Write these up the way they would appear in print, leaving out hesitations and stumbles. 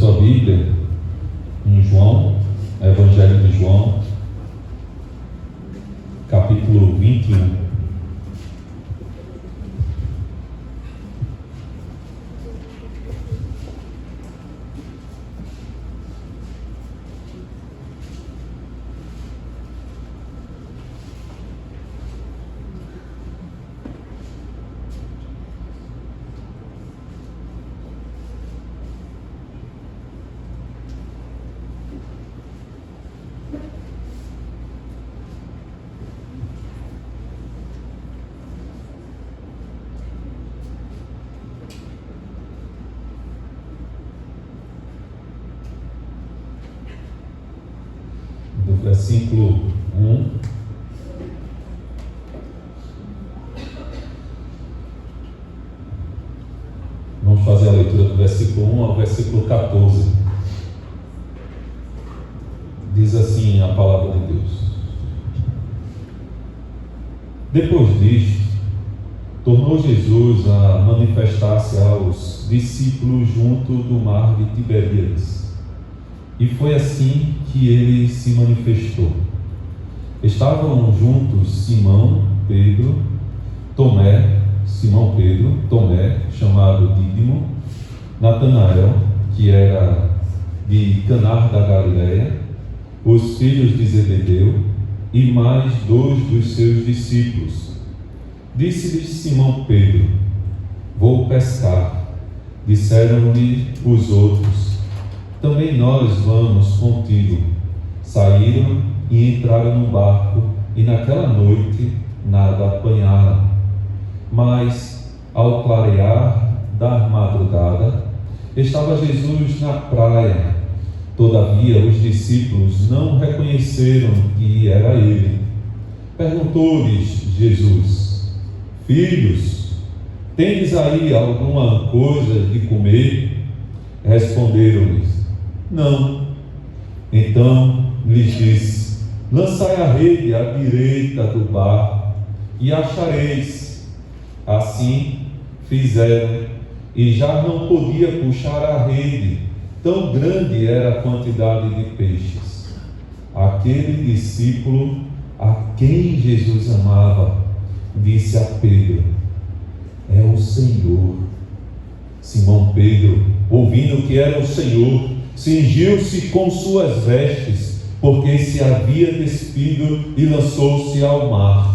sua Bíblia em João, Evangelho de João, capítulo 21. Do versículo 1 vamos fazer a leitura do versículo 1 ao versículo 14. Diz assim a palavra de Deus: Depois disto, tornou Jesus a manifestar-se aos discípulos junto do mar de Tiberíades. E foi assim que ele se manifestou. Estavam juntos Simão Pedro, Tomé, chamado Dídimo, Natanael, que era de Caná da Galileia, os filhos de Zebedeu e mais 2 dos seus discípulos. Disse-lhes Simão Pedro: Vou pescar. Disseram-lhe os outros: Também nós vamos contigo. Saíram e entraram no barco, e naquela noite nada apanharam. Mas, ao clarear da madrugada, estava Jesus na praia. Todavia os discípulos não reconheceram que era ele. Perguntou-lhes Jesus: Filhos, tendes aí alguma coisa de comer? Responderam-lhes: Não. Então lhes disse: Lançai a rede à direita do barco e achareis. Assim fizeram, e já não podia puxar a rede, tão grande era a quantidade de peixes. Aquele discípulo a quem Jesus amava disse a Pedro: É o Senhor. Simão Pedro, ouvindo que era o Senhor, cingiu-se com suas vestes, porque se havia despido, e lançou-se ao mar.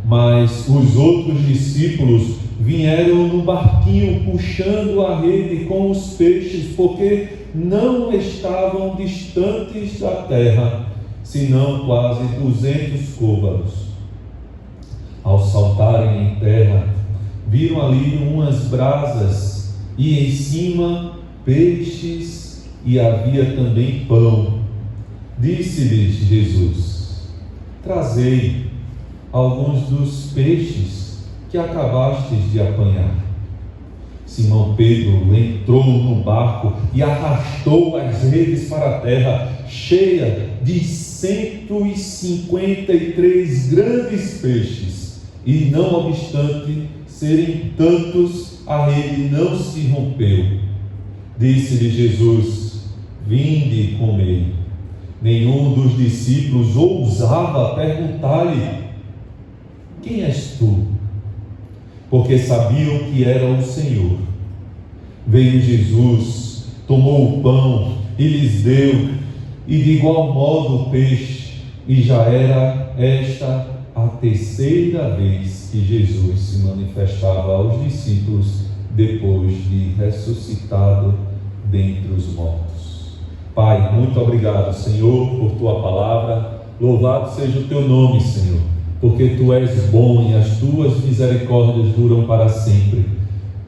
Mas os outros discípulos vieram no barquinho puxando a rede com os peixes, porque não estavam distantes da terra, senão quase 200 côvados. Ao saltarem em terra, viram ali umas brasas, e em cima peixes, e havia também pão. Disse-lhes Jesus: Trazei alguns dos peixes que acabastes de apanhar. Simão Pedro entrou no barco e arrastou as redes para a terra, cheia de 153 grandes peixes, e não obstante serem tantos, a rede não se rompeu. Disse-lhe Jesus: Vinde e comei. Nenhum dos discípulos ousava perguntar-lhe: Quem és tu? Porque sabiam que era o Senhor. Veio Jesus, tomou o pão e lhes deu, e de igual modo o peixe, e já era esta a terceira vez que Jesus se manifestava aos discípulos depois de ressuscitado dentre os mortos. Pai, muito obrigado, Senhor, por tua palavra. Louvado seja o teu nome, Senhor, porque tu és bom e as tuas misericórdias duram para sempre.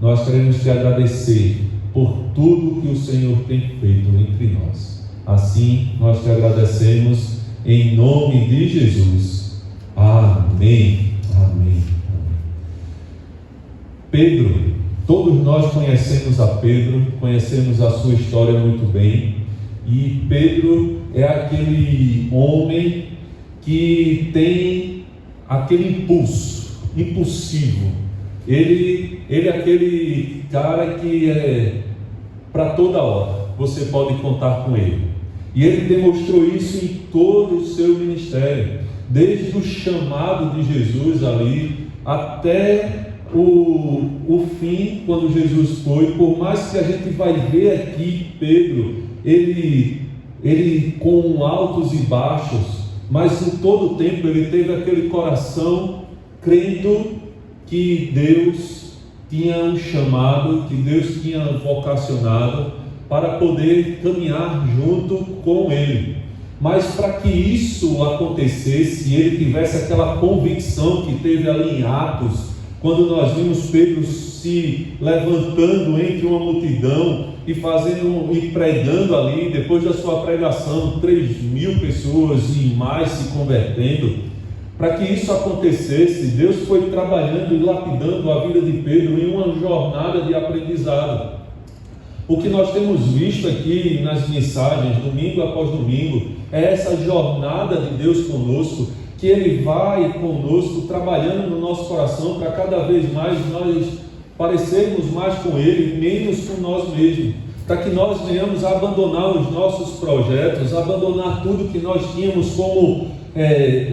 Nós queremos te agradecer por tudo que o Senhor tem feito entre nós. Assim, nós te agradecemos em nome de Jesus. Amém. Amém. Pedro, todos nós conhecemos a Pedro, conhecemos a sua história muito bem. E Pedro é aquele homem que tem aquele impulsivo. Ele é aquele cara que é para toda hora. você pode contar com ele. E ele demonstrou isso em todo o seu ministério, desde o chamado de Jesus ali até o fim, quando Jesus foi. Por mais que a gente vai ver aqui Pedro, ele com altos e baixos, mas em todo o tempo ele teve aquele coração crendo que Deus tinha um chamado, que Deus tinha vocacionado para poder caminhar junto com ele. Mas para que isso acontecesse, ele tivesse aquela convicção que teve ali em Atos, quando nós vimos Pedro se levantando entre uma multidão e pregando ali, depois da sua pregação, 3.000 pessoas e mais se convertendo. Para que isso acontecesse, Deus foi trabalhando e lapidando a vida de Pedro em uma jornada de aprendizado. O que nós temos visto aqui nas mensagens, domingo após domingo, é essa jornada de Deus conosco, que Ele vai conosco, trabalhando no nosso coração, para cada vez mais nós parecermos mais com Ele, menos com nós mesmos, para que nós venhamos a abandonar os nossos projetos, abandonar tudo que nós tínhamos como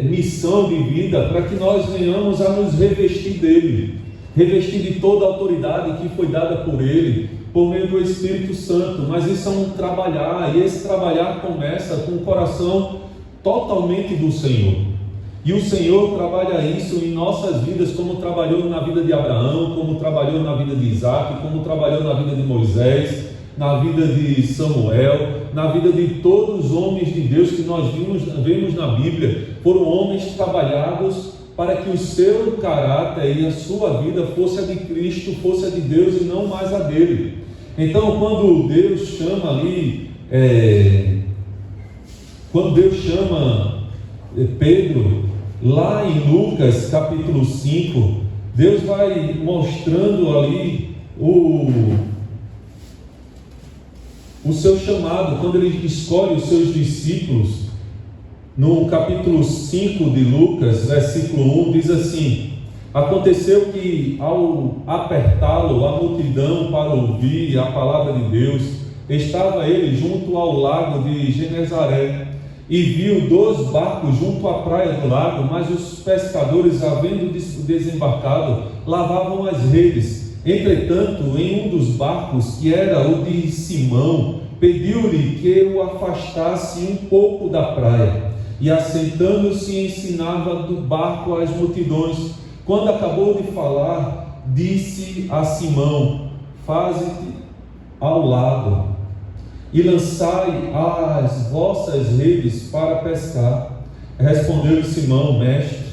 missão de vida, para que nós venhamos a nos revestir dEle, revestir de toda a autoridade que foi dada por Ele, por meio do Espírito Santo. Mas isso é um trabalhar, e esse trabalhar começa com o coração totalmente do Senhor. E o Senhor trabalha isso em nossas vidas, como trabalhou na vida de Abraão, como trabalhou na vida de Isaac, como trabalhou na vida de Moisés, na vida de Samuel, na vida de todos os homens de Deus que nós vemos na Bíblia. Foram homens trabalhados para que o seu caráter e a sua vida fosse a de Cristo, fosse a de Deus e não mais a dele. Então, quando Deus chama ali, quando Deus chama Pedro, lá em Lucas capítulo 5, Deus vai mostrando ali o seu chamado, quando Ele escolhe os seus discípulos. No capítulo 5 de Lucas, versículo 1, diz assim: aconteceu que, ao apertá-lo a multidão para ouvir a palavra de Deus, estava ele junto ao lago de Genezaré, e viu 2 barcos junto à praia do lago, mas os pescadores, havendo desembarcado, lavavam as redes. Entretanto, em um dos barcos, que era o de Simão, pediu-lhe que o afastasse um pouco da praia, e assentando-se ensinava do barco às multidões. Quando acabou de falar, disse a Simão: faze-te ao lado e lançai as vossas redes para pescar. Respondeu-lhe Simão: mestre,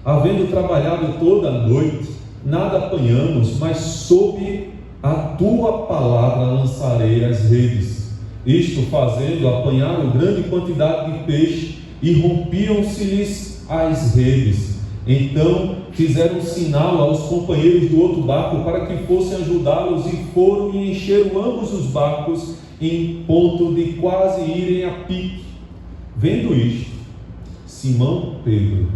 havendo trabalhado toda a noite, nada apanhamos, mas sob a tua palavra lançarei as redes. Isto fazendo, apanharam grande quantidade de peixe, e rompiam-se-lhes as redes. Então fizeram sinal aos companheiros do outro barco para que fossem ajudá-los, e foram e encheram ambos os barcos, em ponto de quase irem a pique. Vendo isto, Simão Pedro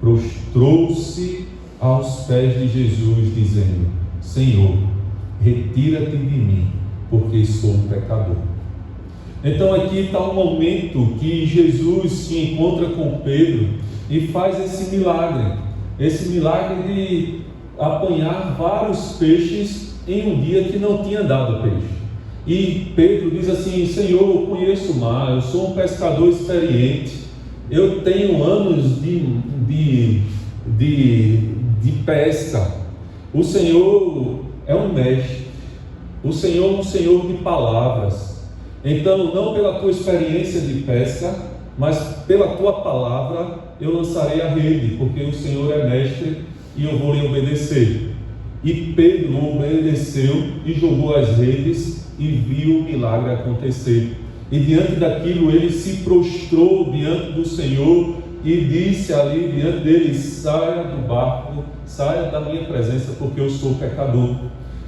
prostrou-se aos pés de Jesus, dizendo: Senhor, retira-te de mim, porque sou um pecador. Então aqui está um momento que Jesus se encontra com Pedro e faz esse milagre de apanhar vários peixes em um dia que não tinha dado peixe. E Pedro diz assim: Senhor, eu conheço o mar, eu sou um pescador experiente, eu tenho anos de pesca. O Senhor é um mestre, o Senhor é um Senhor de palavras. Então, não pela tua experiência de pesca, mas pela tua palavra eu lançarei a rede, porque o Senhor é mestre e eu vou lhe obedecer. E Pedro obedeceu e jogou as redes e viu o milagre acontecer. E diante daquilo ele se prostrou diante do Senhor e disse ali diante dele: saia do barco, saia da minha presença, porque eu sou pecador.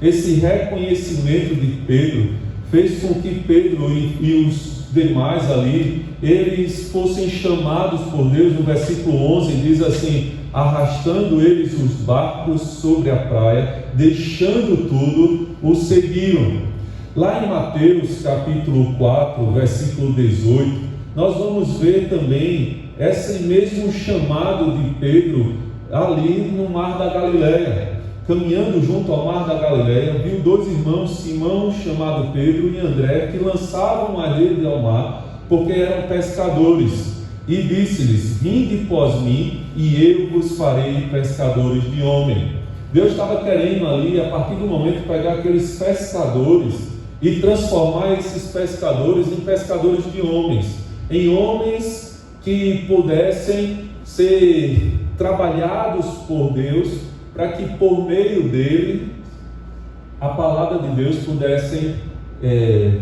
Esse reconhecimento de Pedro fez com que Pedro e os demais ali, eles fossem chamados por Deus. No versículo 11 diz assim: arrastando eles os barcos sobre a praia, deixando tudo, o seguiram. Lá em Mateus capítulo 4, versículo 18, nós vamos ver também esse mesmo chamado de Pedro ali no mar da Galileia. Caminhando junto ao mar da Galileia, viu dois irmãos, Simão, chamado Pedro, e André, que lançavam a rede ao mar, porque eram pescadores. E disse-lhes: vinde após mim, e eu vos farei pescadores de homem. Deus estava querendo ali, a partir do momento, pegar aqueles pescadores e transformar esses pescadores em pescadores de homens, em homens que pudessem ser trabalhados por Deus, para que por meio dele a palavra de Deus pudesse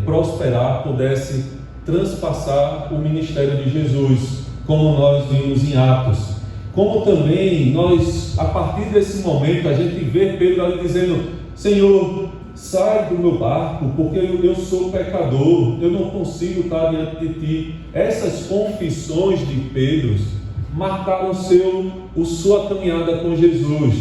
prosperar, pudesse transpassar o ministério de Jesus, como nós vimos em Atos. Como também nós, a partir desse momento, a gente vê Pedro ali dizendo: Senhor, sai do meu barco, porque eu sou pecador, eu não consigo estar diante de ti. Essas confissões de Pedro marcaram sua caminhada com Jesus.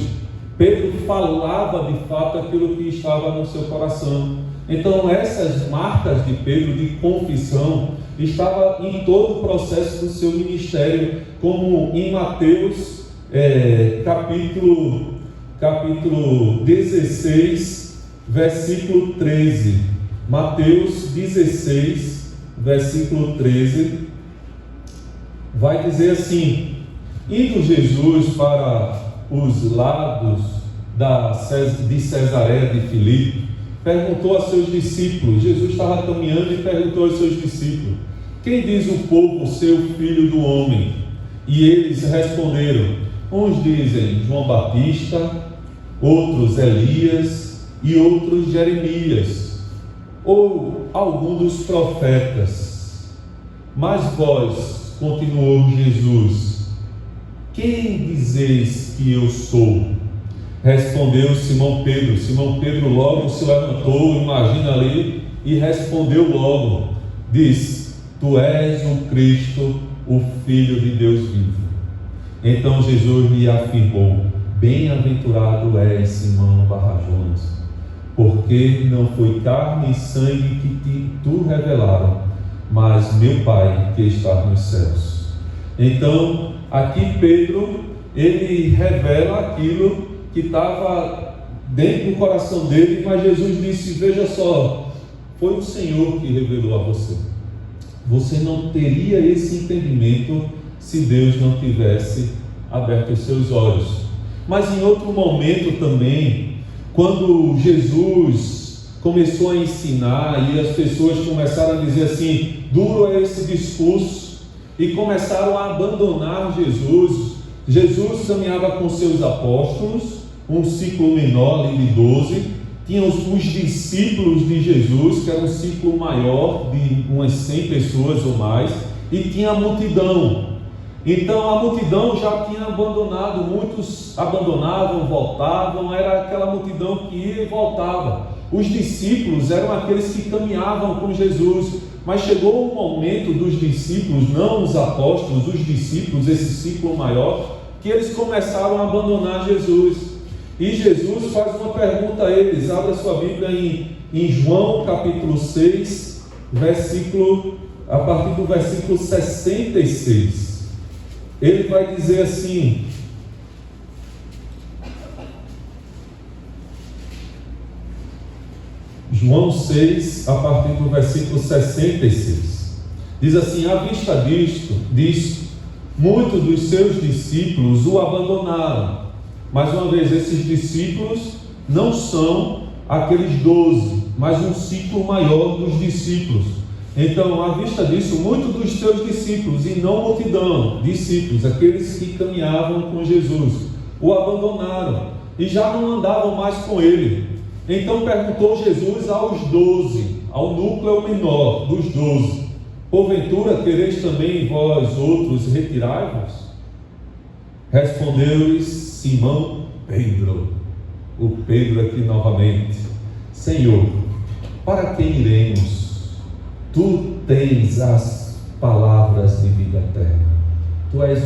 Pedro falava de fato aquilo que estava no seu coração. Então essas marcas de Pedro de confissão estavam em todo o processo do seu ministério, como em Mateus capítulo 16, versículo 13. Mateus 16, versículo 13, vai dizer assim: indo Jesus para os lados de Cesareia de Filipe, perguntou a seus discípulos. Jesus estava caminhando e perguntou aos seus discípulos: quem diz o povo ser o filho do homem? E eles responderam: uns dizem João Batista, outros Elias e outros Jeremias, ou algum dos profetas. Mas vós, continuou Jesus, quem dizeis que eu sou? Respondeu Simão Pedro. Simão Pedro logo se levantou, imagina ali, e respondeu logo, diz: tu és o Cristo, o Filho de Deus vivo. Então Jesus lhe afirmou: bem-aventurado és, Simão Barra-Jonas, porque não foi carne e sangue que tu revelaram, mas meu Pai que está nos céus. Então aqui Pedro, ele revela aquilo que estava dentro do coração dele, mas Jesus disse: veja só, foi o Senhor que revelou a você. Você não teria esse entendimento se Deus não tivesse aberto os seus olhos. Mas em outro momento também, quando Jesus começou a ensinar e as pessoas começaram a dizer assim: duro é esse discurso, e começaram a abandonar Jesus. Jesus caminhava com seus apóstolos, um ciclo menor ali de 12, tinha os discípulos de Jesus, que era um ciclo maior, de umas 100 pessoas ou mais, e tinha a multidão. Então a multidão já tinha abandonado, muitos abandonavam, voltavam, era aquela multidão que ia e voltava. Os discípulos eram aqueles que caminhavam com Jesus, mas chegou o momento dos discípulos, não os apóstolos, os discípulos, esse ciclo maior, que eles começaram a abandonar Jesus. E Jesus faz uma pergunta a eles. Abra sua Bíblia em João capítulo 6, a partir do versículo 66. Ele vai dizer assim: João 6, a partir do versículo 66, diz assim: à vista disto, muitos dos seus discípulos o abandonaram. Mais uma vez, esses discípulos não são aqueles 12, mas um ciclo maior dos discípulos. Então, à vista disso, muitos dos seus discípulos, e não multidão, discípulos, aqueles que caminhavam com Jesus, o abandonaram e já não andavam mais com ele. Então perguntou Jesus aos 12, ao núcleo menor dos 12: porventura quereis também vós outros retirai-vos? Respondeu-lhes Simão Pedro, o Pedro aqui novamente: Senhor, para quem iremos? Tu tens as palavras de vida eterna. Tu és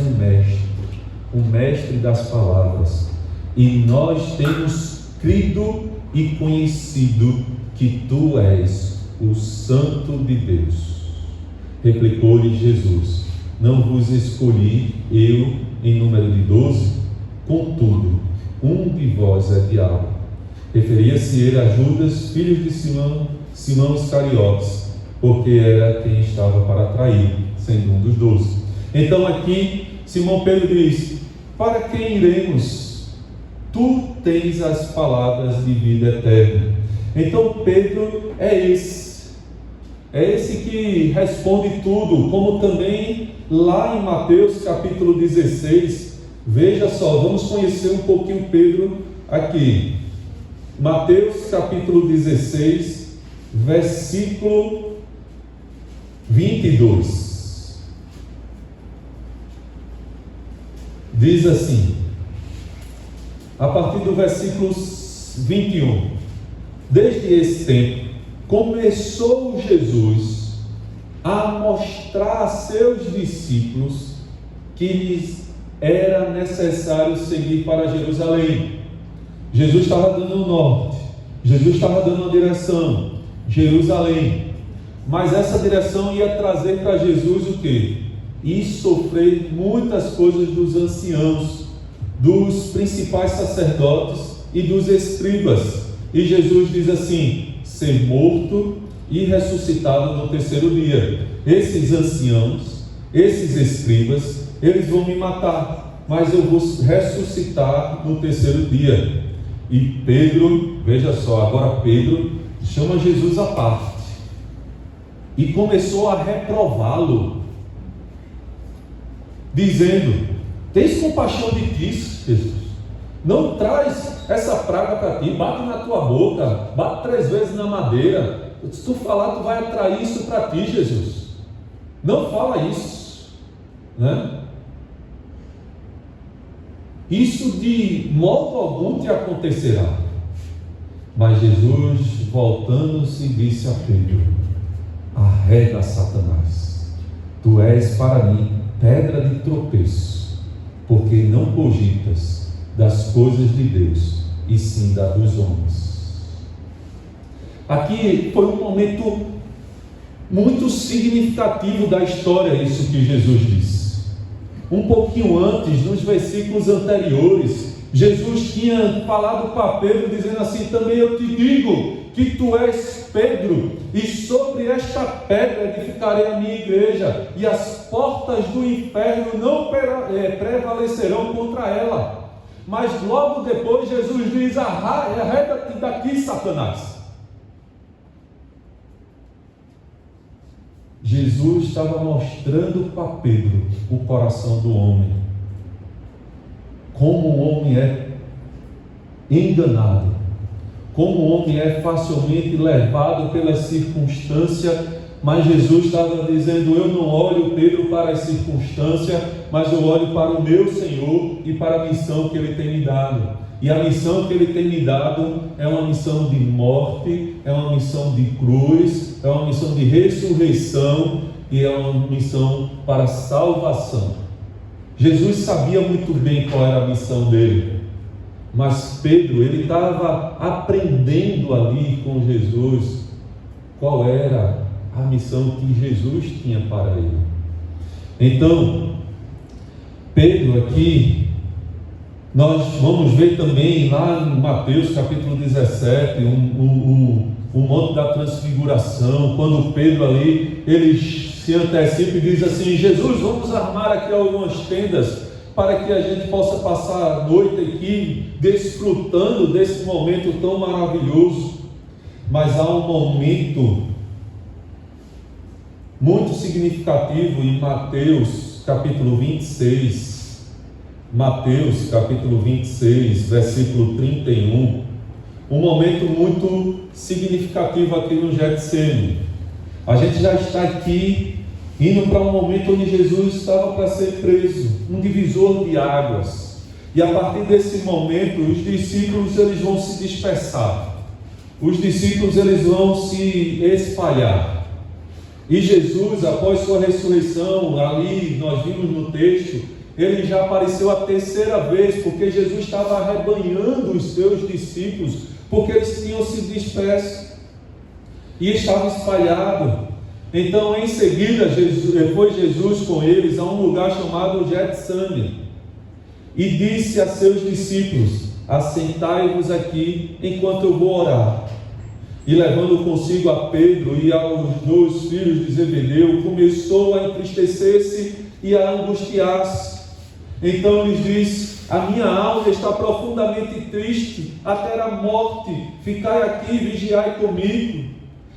o mestre das palavras, e nós temos crido e conhecido que tu és o Santo de Deus. Replicou-lhe Jesus: não vos escolhi eu em número de 12? Contudo, um de vós é diabo. Referia-se ele a Judas, filho de Simão Iscariotes, porque era quem estava para trair, sendo um dos 12. Então aqui Simão Pedro diz: para quem iremos? Tu tens as palavras de vida eterna. Então Pedro é esse que responde tudo, como também lá em Mateus capítulo 16, veja só, vamos conhecer um pouquinho Pedro aqui. Mateus capítulo 16, versículo 22, diz assim, a partir do versículo 21: desde esse tempo, começou Jesus a mostrar a seus discípulos que lhes era necessário seguir para Jerusalém. Jesus estava dando o norte, Jesus estava dando a direção, Jerusalém. Mas essa direção ia trazer para Jesus o quê? E sofrer muitas coisas dos anciãos, dos principais sacerdotes e dos escribas. E Jesus diz assim: ser morto e ressuscitado no terceiro dia. Esses anciãos, esses escribas, eles vão me matar, mas eu vou ressuscitar no terceiro dia. E Pedro, veja só, agora Pedro chama Jesus à parte e começou a reprová-lo, dizendo: tens compaixão de ti, Jesus? Não traz essa praga para ti, bate na tua boca, bate 3 vezes na madeira. Se tu falar, tu vai atrair isso para ti, Jesus. Não fala isso, né? Isso de modo algum te acontecerá. Mas Jesus, voltando-se, disse a Pedro: arreda, Satanás, tu és para mim pedra de tropeço, porque não cogitas das coisas de Deus, e sim da dos homens. Aqui foi um momento muito significativo da história, isso que Jesus disse. Um pouquinho antes, nos versículos anteriores, Jesus tinha falado para Pedro, dizendo assim: também eu te digo que tu és Pedro, e sobre esta pedra edificarei a minha igreja, e as portas do inferno não prevalecerão contra ela. Mas logo depois Jesus diz: arreda-te daqui, Satanás. Jesus estava mostrando para Pedro o coração do homem, como o homem é enganado, como o homem é facilmente levado pela circunstância. Mas Jesus estava dizendo: eu não olho, Pedro, para a circunstância, mas eu olho para o meu Senhor e para a missão que Ele tem me dado. E a missão que Ele tem me dado é uma missão de morte, é uma missão de cruz, é uma missão de ressurreição e é uma missão para salvação. Jesus sabia muito bem qual era a missão dele, mas Pedro, ele estava aprendendo ali com Jesus qual era a missão que Jesus tinha para ele. Então, Pedro aqui, nós vamos ver também lá em Mateus capítulo 17, um monte da transfiguração, quando Pedro ali, ele se antecipa e diz assim: Jesus, vamos armar aqui algumas tendas, para que a gente possa passar a noite aqui, desfrutando desse momento tão maravilhoso. Mas há um momento muito significativo em Mateus capítulo 26, Mateus capítulo 26, versículo 31, um momento muito significativo aqui no Getsêmani. A gente já está aqui indo para um momento onde Jesus estava para ser preso, um divisor de águas, e a partir desse momento os discípulos eles vão se dispersar, os discípulos eles vão se espalhar. E Jesus, após sua ressurreição, ali nós vimos no texto, ele já apareceu a 3ª vez, porque Jesus estava arrebanhando os seus discípulos, porque eles tinham se disperso. e estava espalhado. Então, em seguida, foi Jesus com eles a um lugar chamado Getsemane, e disse a seus discípulos: assentai-vos aqui enquanto eu vou orar. E levando consigo a Pedro e aos 2 filhos de Zebedeu, começou a entristecer-se e a angustiar-se. Então lhes disse: a minha alma está profundamente triste, até a morte. Ficai aqui e vigiai comigo.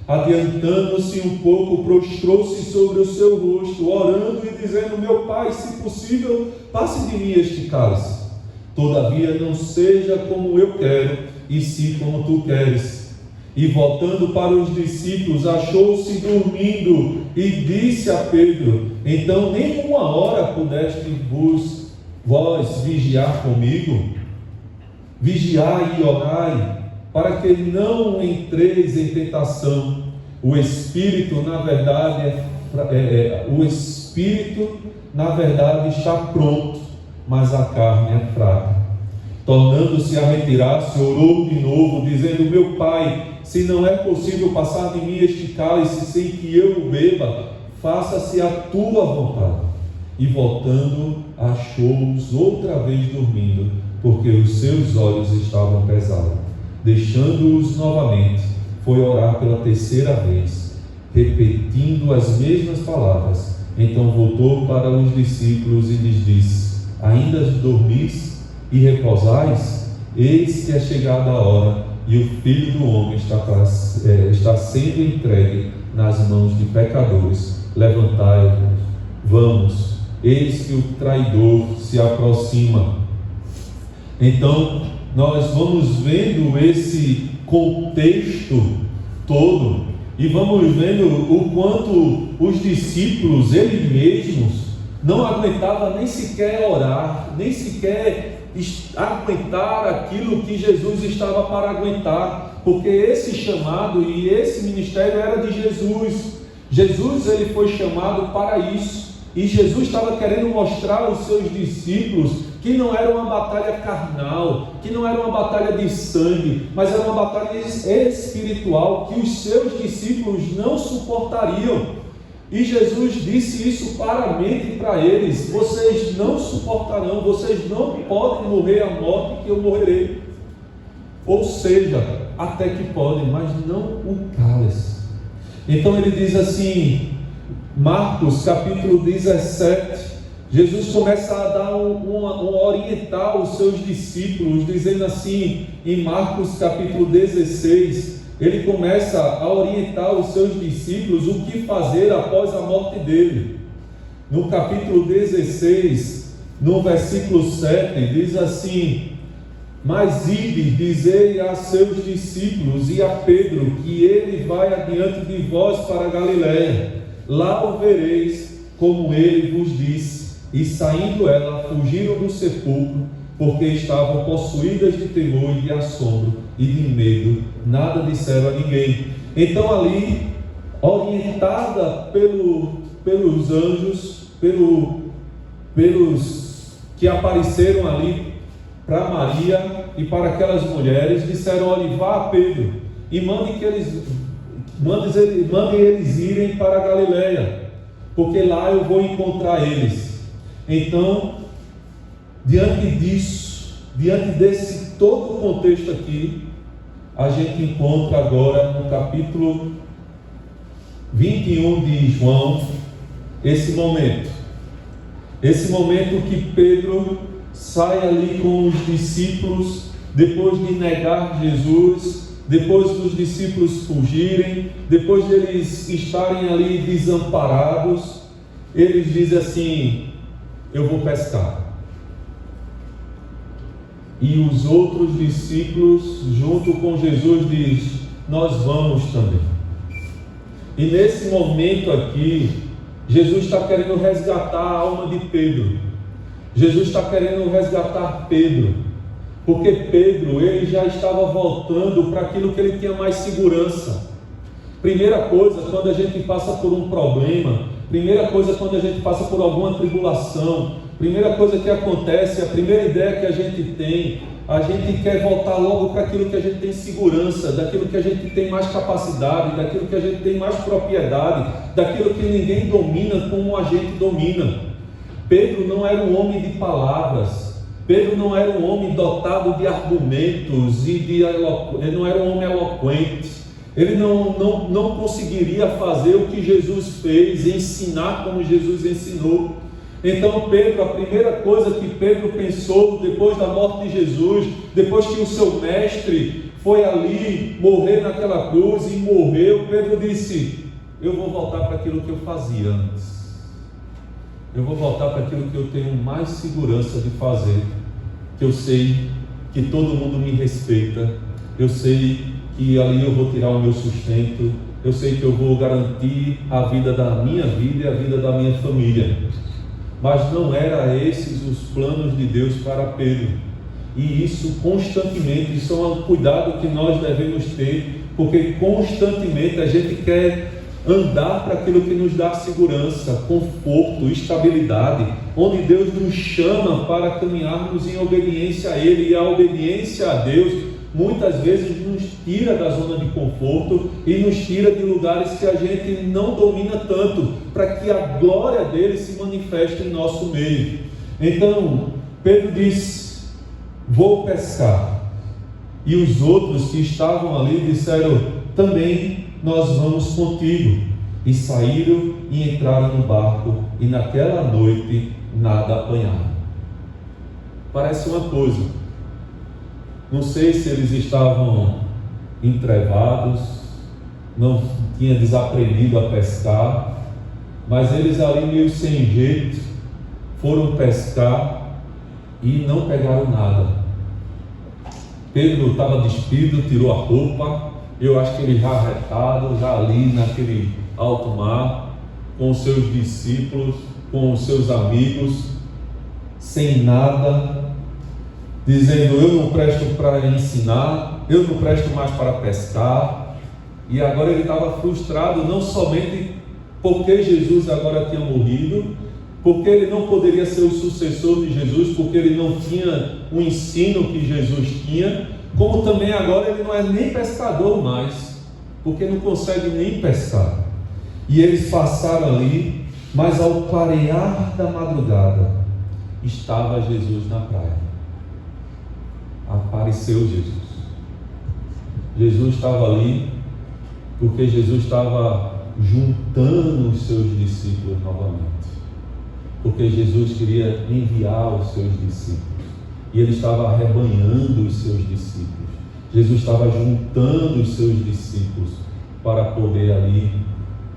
Adiantando-se um pouco, prostrou-se sobre o seu rosto, orando e dizendo: meu Pai, se possível, passe de mim este cálice. Todavia não seja como eu quero, e sim como tu queres. E voltando para os discípulos, achou-se dormindo, e disse a Pedro: então nem uma hora pudeste vós vigiar comigo? Vigiai e orai, para que não entreis em tentação. O Espírito, na verdade, está pronto, mas a carne é fraca. Tornando-se a retirar-se, orou de novo, dizendo: meu Pai, se não é possível passar de mim este cálice sem que eu o beba, faça-se a tua vontade. E voltando, achou-os outra vez dormindo, porque os seus olhos estavam pesados. Deixando-os novamente, foi orar pela 3ª vez, repetindo as mesmas palavras. Então voltou para os discípulos e lhes disse: ainda dormis e repousais? Eis que é chegada a hora, e o Filho do Homem está sendo entregue nas mãos de pecadores. Levantai-vos, vamos, eis que o traidor se aproxima. Então, nós vamos vendo esse contexto todo e vamos vendo o quanto os discípulos, eles mesmos, não aguentavam nem sequer orar, nem sequer aguentar aquilo que Jesus estava para aguentar, porque esse chamado e esse ministério era de Jesus. Jesus, ele foi chamado para isso, e Jesus estava querendo mostrar aos seus discípulos que não era uma batalha carnal, que não era uma batalha de sangue, mas era uma batalha espiritual, que os seus discípulos não suportariam. E Jesus disse isso claramente para eles: vocês não suportarão, vocês não podem morrer a morte que eu morrerei. Ou seja, até que podem, mas não o cálice. Então ele diz assim, Marcos capítulo 17, Jesus começa a dar orientar os seus discípulos, dizendo assim, em Marcos capítulo 16, ele começa a orientar os seus discípulos o que fazer após a morte dele. No capítulo 16, no versículo 7, diz assim: mas ide, dizei a seus discípulos e a Pedro que ele vai adiante de vós para a Galiléia, lá o vereis, como ele vos disse. E saindo ela, fugiram do sepulcro, porque estavam possuídas de temor e de assombro e de medo, nada disseram a ninguém. Então ali, orientada pelos anjos, pelos que apareceram ali para Maria e para aquelas mulheres, disseram: olhe, vá a Pedro e mandem eles irem para a Galiléia, porque lá eu vou encontrar eles. Então, diante disso, diante desse todo o contexto aqui, a gente encontra agora no capítulo 21 de João, esse momento que Pedro sai ali com os discípulos, depois de negar Jesus, depois dos discípulos fugirem, depois de eles estarem ali desamparados, eles dizem assim: eu vou pescar. E os outros discípulos, junto com Jesus, diz: nós vamos também. E nesse momento aqui, Jesus está querendo resgatar a alma de Pedro. Jesus está querendo resgatar Pedro, porque Pedro, ele já estava voltando para aquilo que ele tinha mais segurança. Primeira coisa, quando a gente passa por um problema, primeira coisa quando a gente passa por alguma tribulação, primeira coisa que acontece, a primeira ideia que a gente tem a gente quer voltar logo para aquilo que a gente tem segurança, daquilo que a gente tem mais capacidade, daquilo que a gente tem mais propriedade, daquilo que ninguém domina como a gente domina. Pedro não era um homem de palavras, Pedro não era um homem dotado de argumentos, ele não era um homem eloquente, ele não conseguiria fazer o que Jesus fez, ensinar como Jesus ensinou. Então Pedro, a primeira coisa que Pedro pensou depois da morte de Jesus, depois que o seu mestre foi ali morrer naquela cruz e morreu, Pedro disse: eu vou voltar para aquilo que eu fazia antes. Eu vou voltar para aquilo que eu tenho mais segurança de fazer, que eu sei que todo mundo me respeita, eu sei que ali eu vou tirar o meu sustento, eu sei que eu vou garantir a vida da minha vida e a vida da minha família. Mas não eram esses os planos de Deus para Pedro. E isso constantemente, isso é um cuidado que nós devemos ter, porque constantemente a gente quer andar para aquilo que nos dá segurança, conforto, estabilidade, onde Deus nos chama para caminharmos em obediência a Ele, e a obediência a Deus muitas vezes nos tira da zona de conforto e nos tira de lugares que a gente não domina tanto, para que a glória dele se manifeste em nosso meio. Então Pedro diz: vou pescar. E os outros que estavam ali disseram: também nós vamos contigo. E saíram e entraram no barco, e naquela noite nada apanharam. Parece uma coisa, não sei se eles estavam entrevados, não tinham desaprendido a pescar, mas eles ali meio sem jeito foram pescar e não pegaram nada. Pedro estava despido, tirou a roupa, eu acho que ele já arretado, já ali naquele alto mar, com os seus discípulos, com os seus amigos, sem nada, dizendo: eu não presto para ensinar, eu não presto mais para pescar. E agora ele estava frustrado, não somente porque Jesus agora tinha morrido, porque ele não poderia ser o sucessor de Jesus, porque ele não tinha o ensino que Jesus tinha, como também agora ele não é nem pescador mais, porque não consegue nem pescar. E eles passaram ali, mas ao clarear da madrugada estava Jesus na praia. Apareceu Jesus. Jesus estava ali porque Jesus estava juntando os seus discípulos novamente, porque Jesus queria enviar os seus discípulos e ele estava arrebanhando os seus discípulos. Jesus estava juntando os seus discípulos para poder ali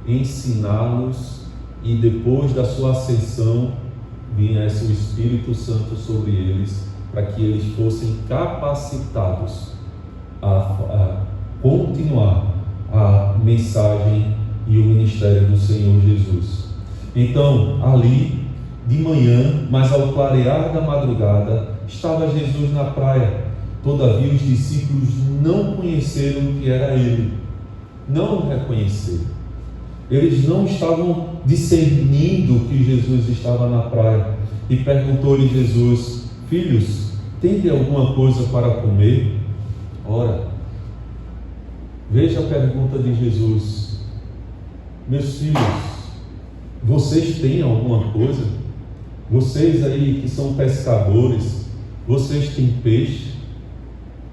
ensiná-los, e depois da sua ascensão viesse o Espírito Santo sobre eles, para que eles fossem capacitados a continuar a mensagem e o ministério do Senhor Jesus. Então, ali de manhã, mas ao clarear da madrugada, estava Jesus na praia. Todavia os discípulos não conheceram que era ele, não o reconheceram. Eles não estavam discernindo que Jesus estava na praia. E perguntou-lhe Jesus: filhos, tende alguma coisa para comer? Ora, veja a pergunta de Jesus: meus filhos, vocês têm alguma coisa? Vocês aí que são pescadores, vocês têm peixe?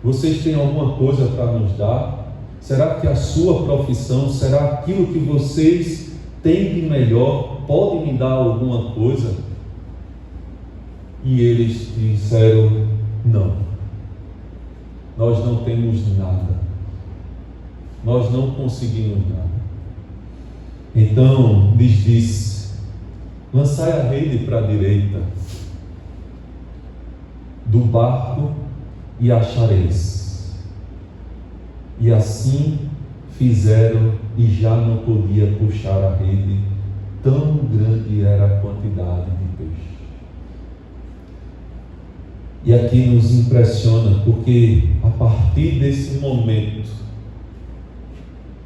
Vocês têm alguma coisa para nos dar? Será que a sua profissão, será aquilo que vocês têm de melhor, pode me dar alguma coisa? E eles disseram: não, nós não temos nada, nós não conseguimos nada. Então lhes disse: lançai a rede para a direita do barco e achareis. E assim fizeram, e já não podia puxar a rede, tão grande era a quantidade de peixe. E aqui nos impressiona, porque a partir desse momento,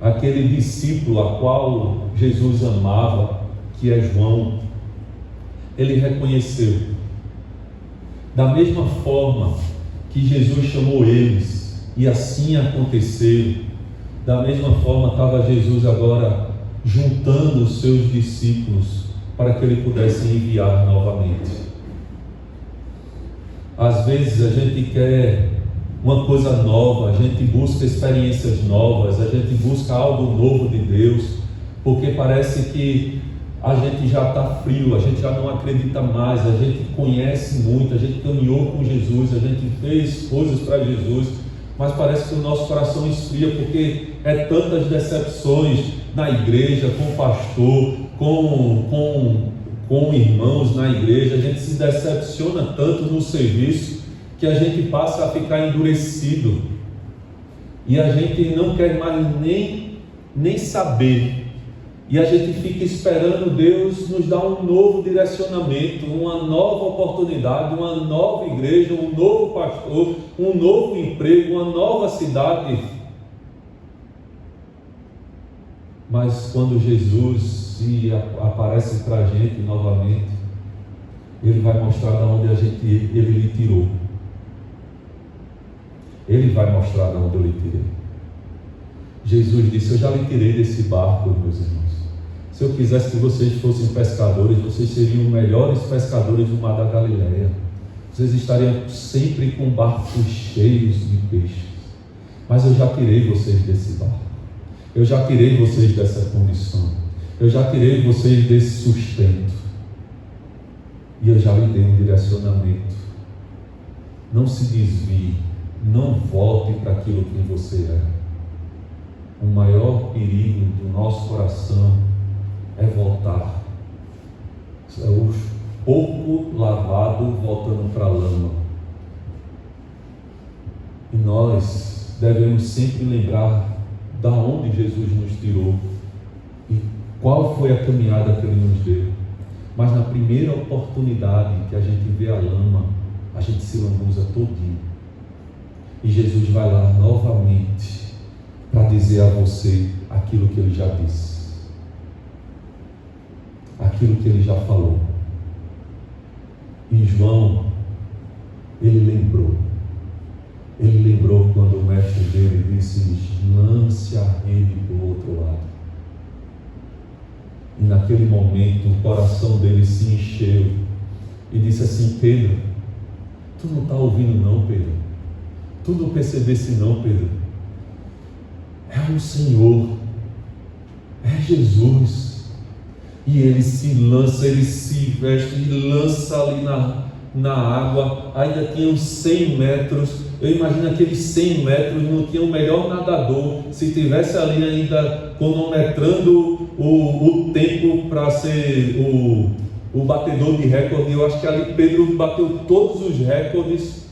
aquele discípulo a qual Jesus amava, que é João, ele reconheceu. Da mesma forma que Jesus chamou eles, e assim aconteceu. Da mesma forma estava Jesus agora juntando os seus discípulos para que ele pudesse enviar novamente. Às vezes a gente quer uma coisa nova, a gente busca experiências novas, a gente busca algo novo de Deus, porque parece que a gente já está frio, a gente já não acredita mais, a gente conhece muito, a gente caminhou com Jesus, a gente fez coisas para Jesus, mas parece que o nosso coração esfria, porque é tantas decepções na igreja, com o pastor, com irmãos na igreja, a gente se decepciona tanto no serviço, que a gente passa a ficar endurecido, e a gente não quer mais nem saber, e a gente fica esperando Deus nos dar um novo direcionamento, uma nova oportunidade, uma nova igreja, um novo pastor, um novo emprego, uma nova cidade. Mas quando Jesus aparece para a gente novamente, Ele vai mostrar de onde Ele lhe tirou. Ele vai mostrar de onde eu lhe tirei. Jesus disse: eu já lhe tirei desse barco, meus irmãos. Se eu quisesse que vocês fossem pescadores, vocês seriam os melhores pescadores do mar da Galileia. Vocês estariam sempre com barcos cheios de peixes. Mas eu já tirei vocês desse barco. Eu já tirei vocês dessa condição. Eu já tirei vocês desse sustento. E eu já lhe dei um direcionamento. Não se desvie. Não volte para aquilo que você é. O maior perigo do nosso coração é voltar. É o porco lavado voltando para a lama. E nós devemos sempre lembrar da onde Jesus nos tirou e qual foi a caminhada que Ele nos deu. Mas na primeira oportunidade que a gente vê a lama, a gente se lambuza todinho. E Jesus vai lá novamente para dizer a você aquilo que Ele já disse, aquilo que Ele já falou. E João, ele lembrou quando o mestre dele disse: lance a rede do outro lado. E naquele momento o coração dele se encheu e disse assim: Pedro, tu não está ouvindo não, Pedro? Tu não percebesse não, Pedro? É o Senhor, é Jesus. E ele se lança, ele se veste e lança ali na água. Ainda tinha uns 100 metros. Eu imagino aqueles 100 metros, não tinha o melhor nadador. Se tivesse ali ainda cronometrando o tempo para ser o batedor de recorde, eu acho que ali Pedro bateu todos os recordes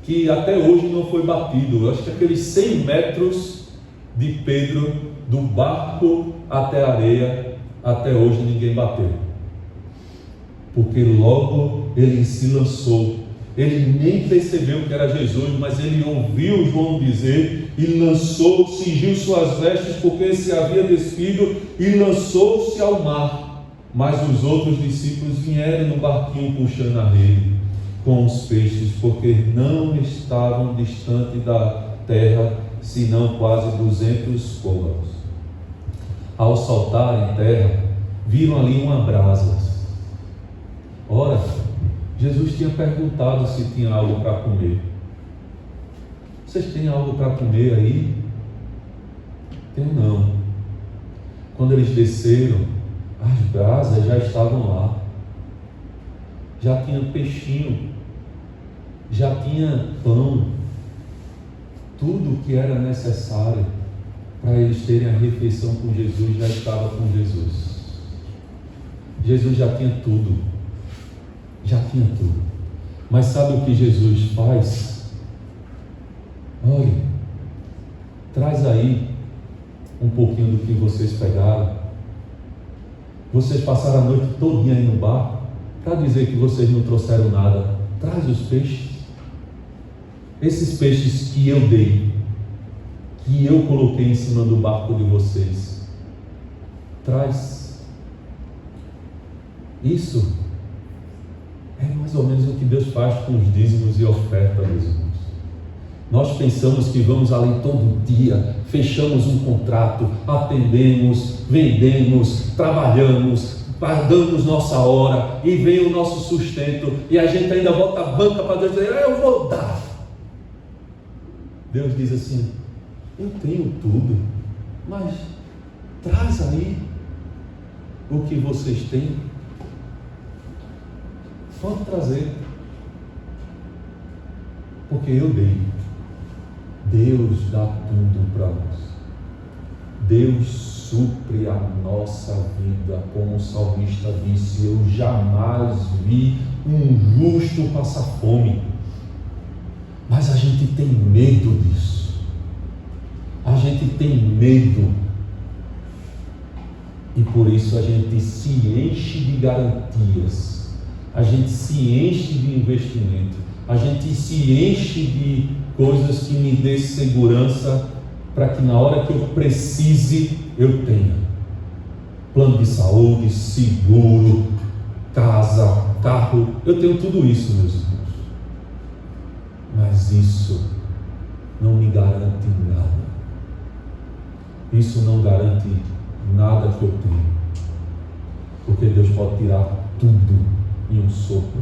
que até hoje não foi batido. Eu acho que aqueles 100 metros de Pedro, do barco até a areia, até hoje ninguém bateu. Porque logo ele se lançou. Ele nem percebeu que era Jesus, mas ele ouviu João dizer e lançou, cingiu suas vestes, porque se havia despido, e lançou-se ao mar. Mas os outros discípulos vieram no barquinho puxando a rede com os peixes, porque não estavam distante da terra, senão quase 200 côvados. Ao saltar em terra, viram ali uma brasa. Ora, Jesus tinha perguntado se tinha algo para comer. Vocês têm algo para comer aí? Tem não. Quando eles desceram, as brasas já estavam lá. Já tinha peixinho, já tinha pão, tudo que era necessário para eles terem a refeição com Jesus já estava com Jesus. Jesus já tinha tudo. Já tinha tudo. Mas sabe o que Jesus faz? Olha, traz aí um pouquinho do que vocês pegaram. Vocês passaram a noite todinha aí no barco para dizer que vocês não trouxeram nada. Traz os peixes. Esses peixes que eu dei, que eu coloquei em cima do barco de vocês. Traz. Isso é mais ou menos o que Deus faz com os dízimos e ofertas, meus irmãos. Nós pensamos que vamos ali todo dia, fechamos um contrato, atendemos, vendemos, trabalhamos, pagamos nossa hora e vem o nosso sustento e a gente ainda bota a banca para Deus dizer, eu vou dar. Deus diz assim, eu tenho tudo, mas traz aí o que vocês têm. Pode trazer, porque eu dei. Deus dá tudo para nós. Deus supre a nossa vida, como o salmista disse, eu jamais vi um justo passar fome. Mas a gente tem medo disso. A gente tem medo. E por isso a gente se enche de garantias. A gente se enche de investimento. A gente se enche de coisas que me dê segurança para que na hora que eu precise, eu tenha. Plano de saúde, seguro, casa, carro. Eu tenho tudo isso, meus irmãos. Mas isso não me garante nada. Isso não garante nada que eu tenho. Porque Deus pode tirar tudo em um sopro.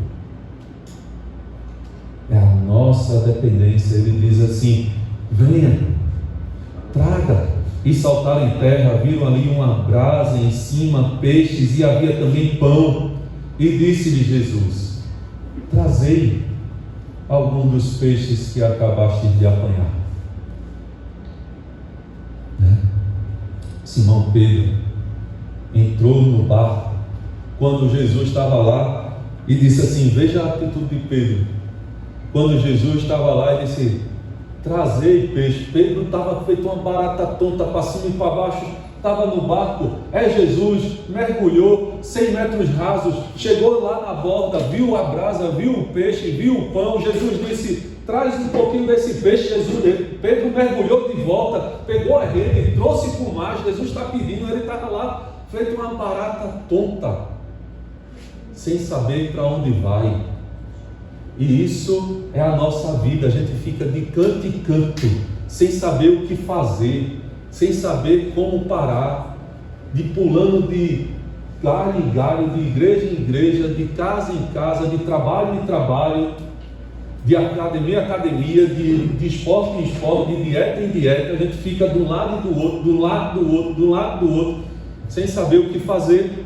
É a nossa dependência. Ele diz assim, venha, traga. E saltaram em terra, viram ali uma brasa em cima, peixes, e havia também pão. E disse-lhe Jesus, trazei algum dos peixes que acabaste de apanhar. Simão Pedro entrou no barco quando Jesus estava lá e disse assim, veja a atitude de Pedro. Quando Jesus estava lá e disse, trazei peixe. Pedro estava feito uma barata tonta, para cima e para baixo, estava no barco, Jesus, mergulhou 100 metros rasos, chegou lá na borda, viu a brasa, viu o peixe, viu o pão. Jesus disse, traz um pouquinho desse peixe. Pedro mergulhou de volta, pegou a rede, trouxe para o mar. Jesus está pedindo, ele estava lá, feito uma barata tonta, sem saber para onde vai. E isso é a nossa vida. A gente fica de canto em canto, sem saber o que fazer, sem saber como parar, de pulando de galho em galho, de igreja em igreja, de casa em casa, de trabalho em trabalho, de academia em academia, de esporte em esporte, de dieta em dieta. A gente fica de um lado e do outro, de um lado do outro, de um lado do outro, sem saber o que fazer.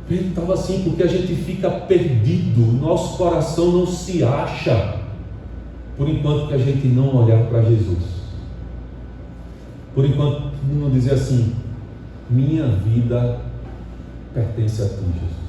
Pedro estava assim, porque a gente fica perdido, nosso coração não se acha, por enquanto que a gente não olhar para Jesus, por enquanto não dizer assim, minha vida pertence a ti, Jesus.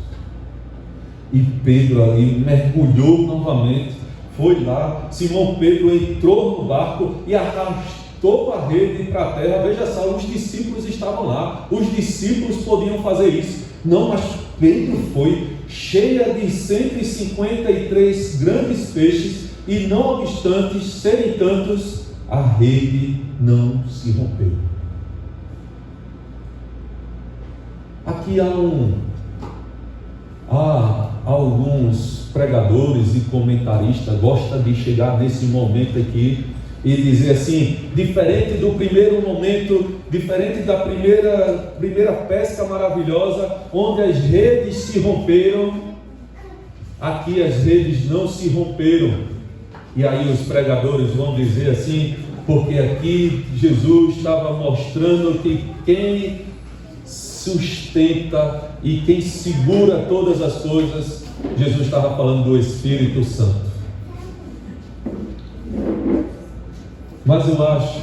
E Pedro ali mergulhou novamente, foi lá, Simão Pedro entrou no barco e arrastou a rede para a terra. Veja só, os discípulos estavam lá, os discípulos podiam fazer isso, não, mas Pedro foi, cheia de 153 grandes peixes, e não obstante serem tantos, a rede não se rompeu. Aqui há alguns pregadores e comentaristas gostam de chegar nesse momento aqui e dizer assim, diferente do primeiro momento, diferente da primeira pesca maravilhosa, onde as redes se romperam, aqui as redes não se romperam. E aí os pregadores vão dizer assim, porque aqui Jesus estava mostrando que quem sustenta e quem segura todas as coisas, Jesus estava falando do Espírito Santo. Mas eu acho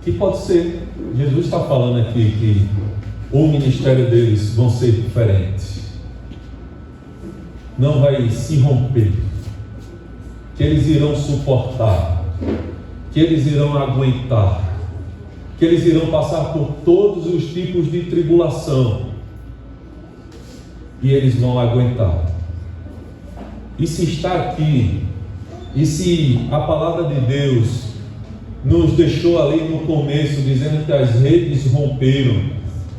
que pode ser, Jesus está falando aqui que o ministério deles vão ser diferentes, não vai se romper, que eles irão suportar, que eles irão aguentar, que eles irão passar por todos os tipos de tribulação, e eles vão aguentar. E se está aqui, e se a palavra de Deus nos deixou ali no começo, dizendo que as redes romperam,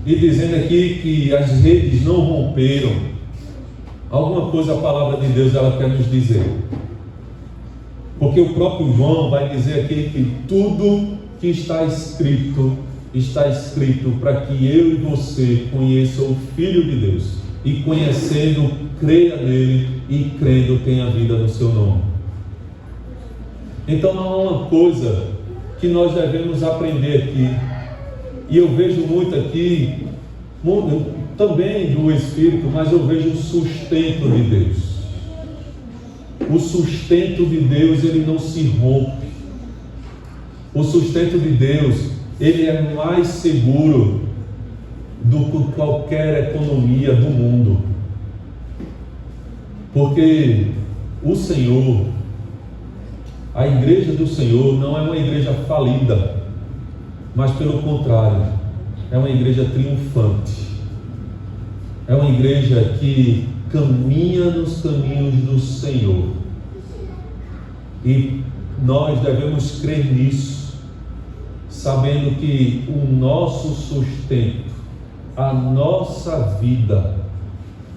e dizendo aqui que as redes não romperam, alguma coisa a palavra de Deus ela quer nos dizer. Porque o próprio João vai dizer aqui que tudo que está escrito para que eu e você conheçam o Filho de Deus, e conhecendo, creia nele, e crendo tenha vida no seu nome. Então há uma coisa que nós devemos aprender aqui, e eu vejo muito aqui, também do Espírito, mas eu vejo o sustento de Deus. O sustento de Deus, ele não se rompe. O sustento de Deus, ele é mais seguro do que qualquer economia do mundo. Porque o Senhor, a igreja do Senhor não é uma igreja falida, mas pelo contrário, é uma igreja triunfante. É uma igreja que caminha nos caminhos do Senhor. E nós devemos crer nisso, sabendo que o nosso sustento, a nossa vida,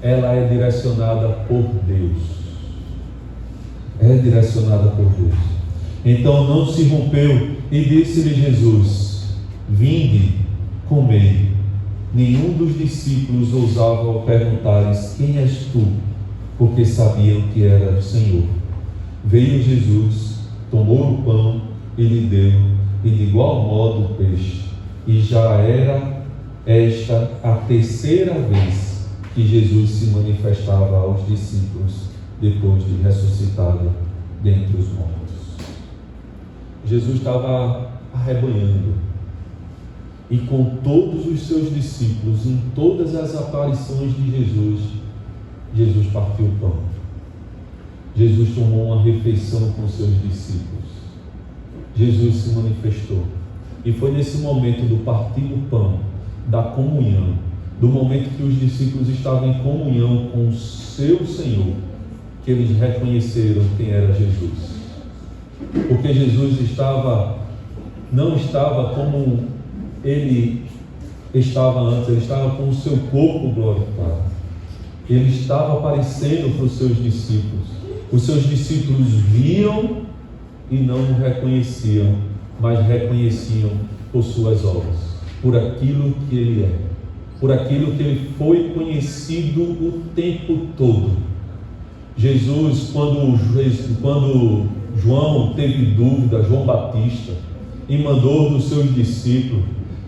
ela é direcionada por Deus. É direcionada por Deus. Então não se rompeu, e disse-lhe Jesus: vinde, comei. Nenhum dos discípulos ousava perguntar-lhes: quem és tu? Porque sabiam que era o Senhor. Veio Jesus, tomou o pão e lhe deu, e de igual modo o peixe. E já era esta a terceira vez que Jesus se manifestava aos discípulos, depois de ressuscitado dentre os mortos. Jesus estava arrebanhando, e com todos os seus discípulos, em todas as aparições de Jesus, Jesus partiu o pão. Jesus tomou uma refeição com seus discípulos. Jesus se manifestou. E foi nesse momento do partir do pão, da comunhão, do momento que os discípulos estavam em comunhão com o seu Senhor, que eles reconheceram quem era Jesus. Porque Jesus não estava como ele estava antes, ele estava com o seu corpo glorificado. Ele estava aparecendo para os seus discípulos. Os seus discípulos viam e não o reconheciam, mas reconheciam por suas obras, por aquilo que ele é, por aquilo que ele foi conhecido o tempo todo. Jesus, quando João teve dúvida, João Batista, e mandou dos seus discípulos,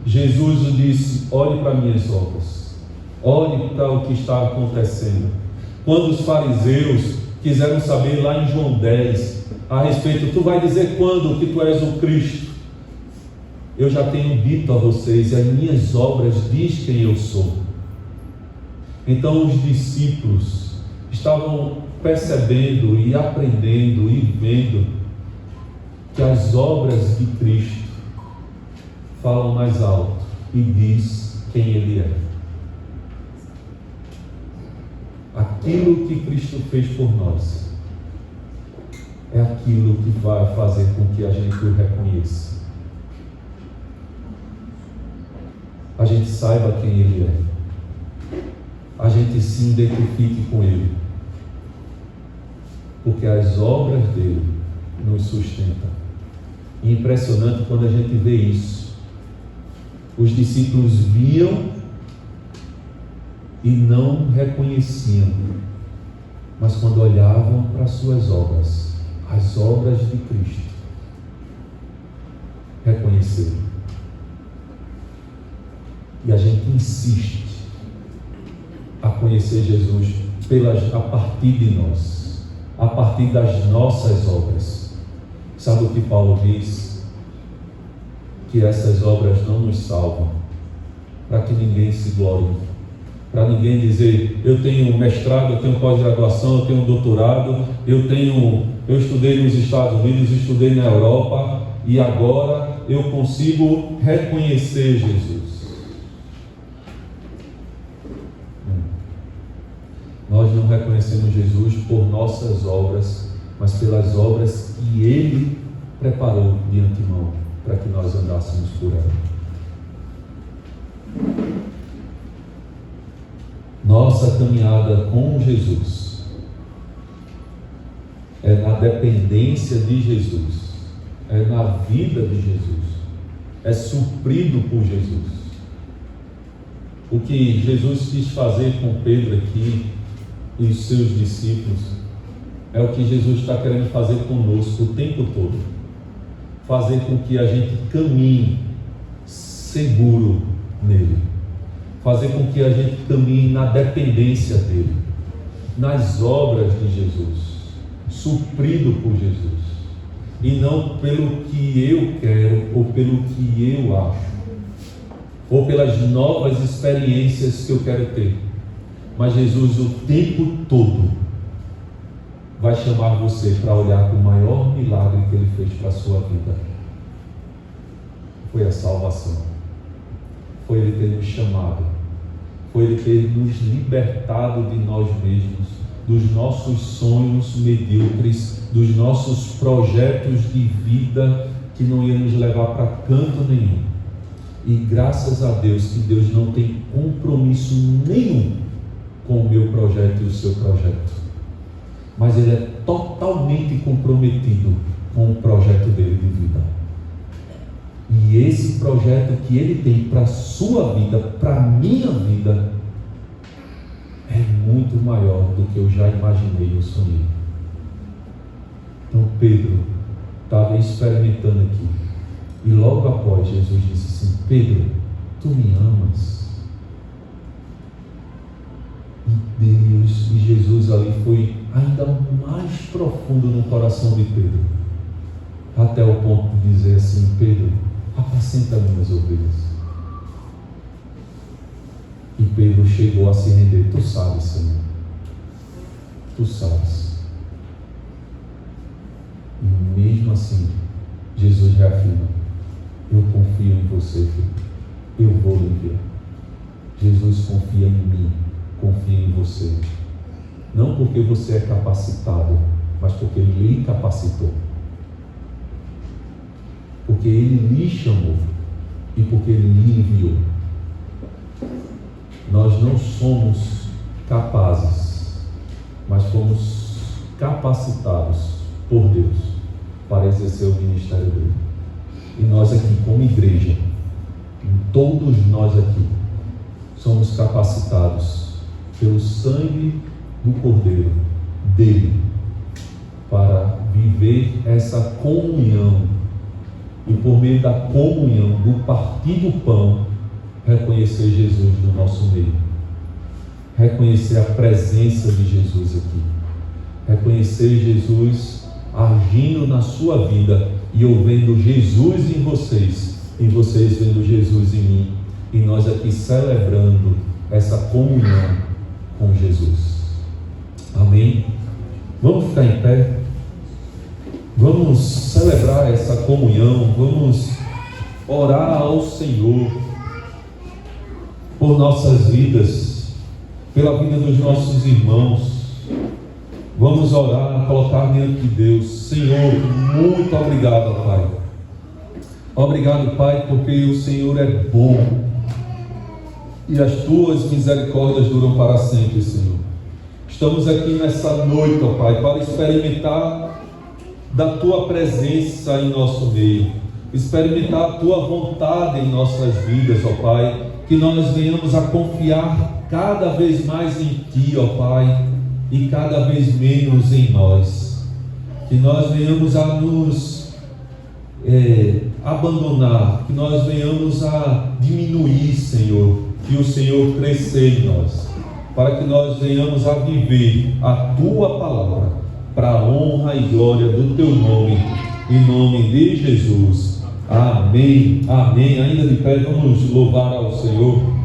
Jesus disse: olhe para minhas obras, olhe para o que está acontecendo. Quando os fariseus quiseram saber lá em João 10, a respeito, tu vai dizer quando que tu és o Cristo? Eu já tenho dito a vocês, e as minhas obras diz quem eu sou. Então os discípulos estavam percebendo e aprendendo e vendo que as obras de Cristo falam mais alto e diz quem Ele é. Aquilo que Cristo fez por nós é aquilo que vai fazer com que a gente o reconheça. A gente saiba quem Ele é. A gente se identifique com Ele. Porque as obras dele nos sustentam. E impressionante quando a gente vê isso. Os discípulos viam e não reconheciam, mas quando olhavam para as suas obras, as obras de Cristo, reconheceram. E a gente insiste a conhecer Jesus a partir de nós, a partir das nossas obras. Sabe o que Paulo diz? Que essas obras não nos salvam, para que ninguém se glorie, para ninguém dizer: eu tenho mestrado, eu tenho pós-graduação, eu tenho doutorado, eu estudei nos Estados Unidos, estudei na Europa, e agora eu consigo reconhecer Jesus. Nós não reconhecemos Jesus por nossas obras, mas pelas obras que Ele preparou de antemão para que nós andássemos por ela. Nossa caminhada com Jesus é na dependência de Jesus, é na vida de Jesus, é suprido por Jesus. O que Jesus quis fazer com Pedro aqui e os seus discípulos é o que Jesus está querendo fazer conosco o tempo todo, fazer com que a gente caminhe seguro nele, fazer com que a gente caminhe na dependência dele, nas obras de Jesus, suprido por Jesus, e não pelo que eu quero ou pelo que eu acho, ou pelas novas experiências que eu quero ter. Mas Jesus o tempo todo vai chamar você para olhar para o maior milagre que Ele fez para a sua vida. Foi a salvação, foi Ele ter nos chamado, foi Ele ter nos libertado de nós mesmos, dos nossos sonhos medíocres, dos nossos projetos de vida que não iam nos levar para canto nenhum. E graças a Deus que Deus não tem compromisso nenhum com o meu projeto e o seu projeto, mas Ele é totalmente comprometido com o projeto dele de vida. E esse projeto que Ele tem para a sua vida, para a minha vida, é muito maior do que eu já imaginei ou sonhei. Então Pedro estava experimentando aqui, e logo após Jesus disse assim: Pedro, tu me amas? E Deus e Jesus ali foi ainda mais profundo no coração de Pedro, até o ponto de dizer assim: Pedro, apacenta minhas ovelhas. E Pedro chegou a se render. Tu sabes, Senhor, tu sabes. E mesmo assim Jesus reafirma: eu confio em você, filho, eu vou lhe enviar. Jesus confia em mim, confia em você, não porque você é capacitado, mas porque Ele lhe capacitou, porque Ele lhe chamou e porque Ele lhe enviou. Nós não somos capazes, mas fomos capacitados por Deus para exercer o ministério dele. E nós aqui, como igreja, todos nós aqui, somos capacitados pelo sangue do Cordeiro dele para viver essa comunhão, e por meio da comunhão, do partir do pão, reconhecer Jesus no nosso meio, reconhecer a presença de Jesus aqui, reconhecer Jesus agindo na sua vida, e eu vendo Jesus em vocês, e vocês vendo Jesus em mim, e nós aqui celebrando essa comunhão com Jesus. Amém? Vamos ficar em pé, vamos celebrar essa comunhão, vamos orar ao Senhor por nossas vidas, pela vida dos nossos irmãos. Vamos orar, colocar diante de Deus. Senhor, muito obrigado, Pai. Obrigado, Pai, porque o Senhor é bom e as tuas misericórdias duram para sempre, Senhor. Estamos aqui nessa noite, ó Pai, para experimentar da tua presença em nosso meio, experimentar a tua vontade em nossas vidas, ó Pai. Que nós venhamos a confiar cada vez mais em Ti, ó Pai, e cada vez menos em nós. Que nós venhamos a nos abandonar, que nós venhamos a diminuir, Senhor, e o Senhor crescer em nós, para que nós venhamos a viver a Tua palavra, para a honra e glória do Teu nome, em nome de Jesus. Amém, amém. Ainda de pé, vamos louvar ao Senhor.